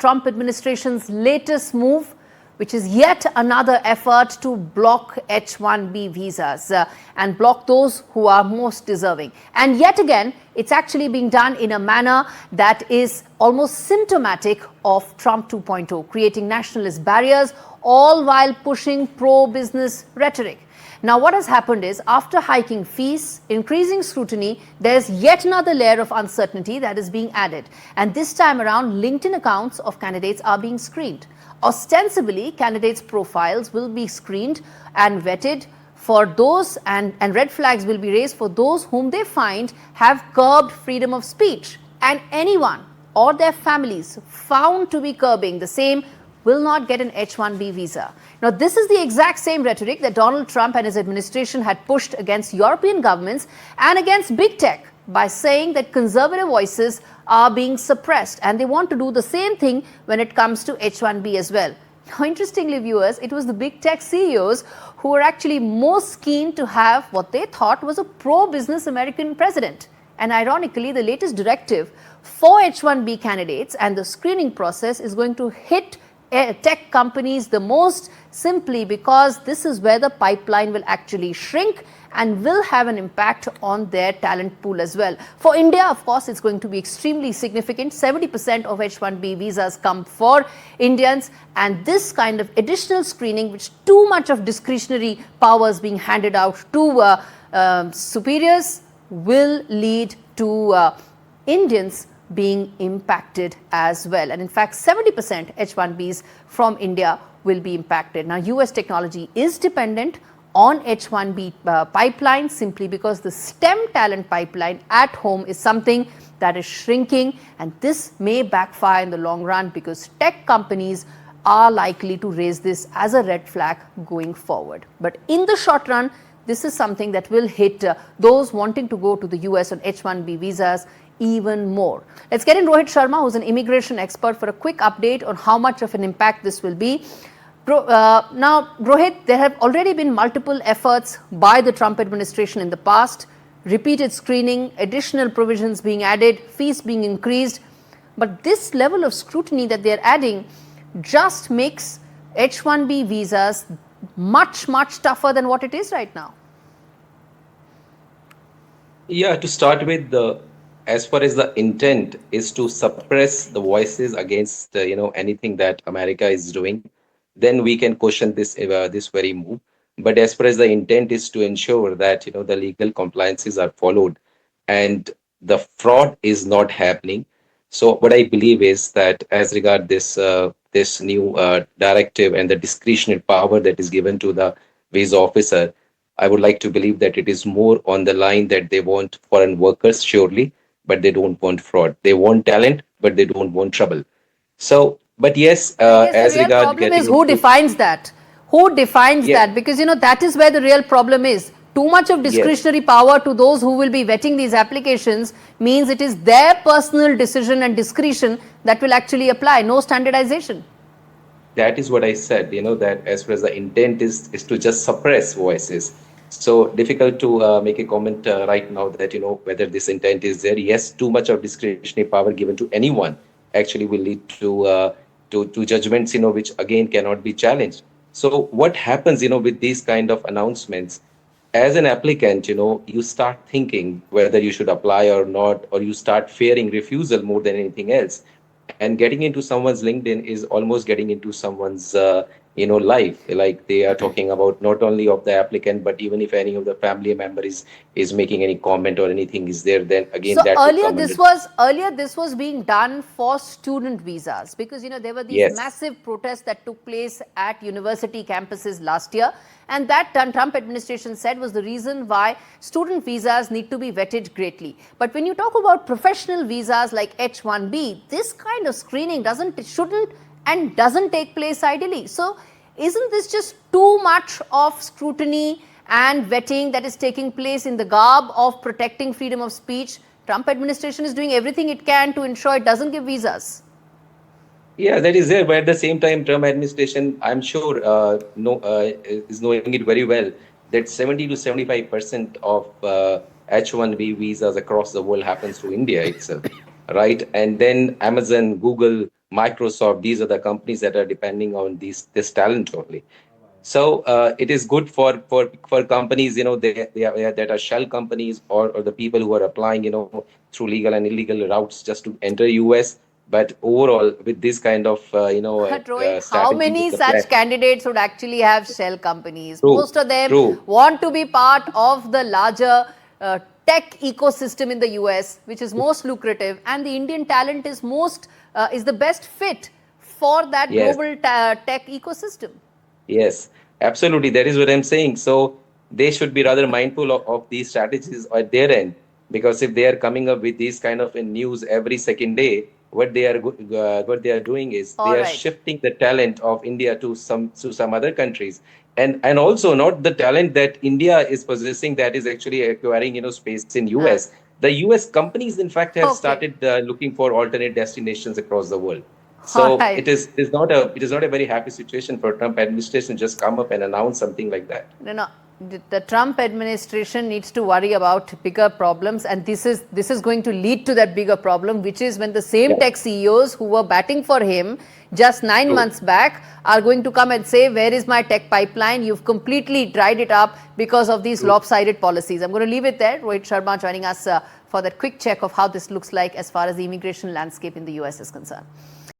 Trump administration's latest move, which is yet another effort to block H-1B visas and block those who are most deserving. And yet again, it's actually being done in a manner that is almost symptomatic of Trump 2.0, creating nationalist barriers, all while pushing pro-business rhetoric. Now, what has happened is, after hiking fees, increasing scrutiny, there's yet another layer of uncertainty that is being added. And this time around, LinkedIn accounts of candidates are being screened. Ostensibly, candidates' profiles will be screened and vetted for those, and red flags will be raised for those whom they find have curbed freedom of speech. And anyone or their families found to be curbing the same will not get an H-1B visa. Now, this is the exact same rhetoric that Donald Trump and his administration had pushed against European governments and against big tech by saying that conservative voices are being suppressed, and they want to do the same thing when it comes to H-1B as well. Now, interestingly, viewers, it was the big tech CEOs who were actually most keen to have what they thought was a pro-business American president. And ironically, the latest directive for H-1B candidates and the screening process is going to hit tech companies the most, simply because this is where the pipeline will actually shrink and will have an impact on their talent pool as well. For India, of course, it's going to be extremely significant. 70% of H-1B visas come for Indians, and this kind of additional screening, which too much of discretionary powers being handed out to superiors, will lead to Indians being impacted as well. And in fact, 70% H-1Bs from India will be impacted. Now, US technology is dependent on H-1B pipeline simply because the STEM talent pipeline at home is something that is shrinking, and this may backfire in the long run because tech companies are likely to raise this as a red flag going forward. But in the short run, this is something that will hit those wanting to go to the US on H-1B visas even more. Let's get in Rohit Sharma, who's an immigration expert, for a quick update on how much of an impact this will be. Now, Rohit, there have already been multiple efforts by the Trump administration in the past, repeated screening, additional provisions being added, fees being increased. But this level of scrutiny that they're adding just makes H-1B visas much, much tougher than what it is right now. Yeah, to start with, as far as the intent is to suppress the voices against anything that America is doing, then we can question this very move. But as far as the intent is to ensure that the legal compliances are followed and the fraud is not happening. So what I believe is that as regard this new directive and the discretionary power that is given to the visa officer, I would like to believe that it is more on the line that they want foreign workers, surely, but they don't want fraud. They want talent, but they don't want trouble. So, but yes, as the real regard problem is who defines that? Who defines that? Because that is where the real problem is. Too much of discretionary power to those who will be vetting these applications means it is their personal decision and discretion that will actually apply, no standardization. That is what I said, that as far as the intent is to just suppress voices. So difficult to make a comment right now that, whether this intent is there. Yes, too much of discretionary power given to anyone actually will lead to judgments, which again cannot be challenged. So what happens, with these kind of announcements, as an applicant, you start thinking whether you should apply or not, or you start fearing refusal more than anything else. And getting into someone's LinkedIn is almost getting into someone's life. Like, they are talking about not only of the applicant, but even if any of the family member is making any comment or anything is there, then again, so that earlier this was being done for student visas, because there were these massive protests that took place at university campuses last year, and that Trump administration said was the reason why student visas need to be vetted greatly. But when you talk about professional visas like H-1B, this kind of screening shouldn't and doesn't take place ideally. So isn't this just too much of scrutiny and vetting that is taking place in the garb of protecting freedom of speech? Trump administration is doing everything it can to ensure it doesn't give visas. Yeah, that is there. But at the same time, Trump administration, I'm sure, is knowing it very well that 70 to 75% of H-1B visas across the world happens to India itself, right? And then Amazon, Google, Microsoft. These are the companies that are depending on this talent only. So it is good for companies, that are shell companies, or the people who are applying, through legal and illegal routes just to enter US. But overall, with this kind of But Rohit, how strategy with many the plan. such candidates would actually have shell companies? True, Most of them true. want to be part of the larger tech ecosystem in the US, which is most lucrative, and the Indian talent is the best fit for that Yes. global tech ecosystem. Yes, absolutely. That is what I'm saying. So they should be rather mindful of these strategies at their end, because if they are coming up with these kind of news every second day, what they are doing is they All are right. shifting the talent of India to some other countries, and also not the talent that India is possessing that is actually acquiring space in Huh. US. The US companies, in fact, have Okay. started looking for alternate destinations across the world. All So right. it is not a very happy situation for Trump administration just come up and announce something like that. No, no. The Trump administration needs to worry about bigger problems, and this is going to lead to that bigger problem, which is when the same Yeah, tech CEOs who were batting for him just 9 months true. back are going to come and say, "Where is my tech pipeline? You've completely dried it up because of these True. lopsided policies." I'm going to leave it there. Rohit Sharma joining us for that quick check of how this looks like as far as the immigration landscape in the US is concerned.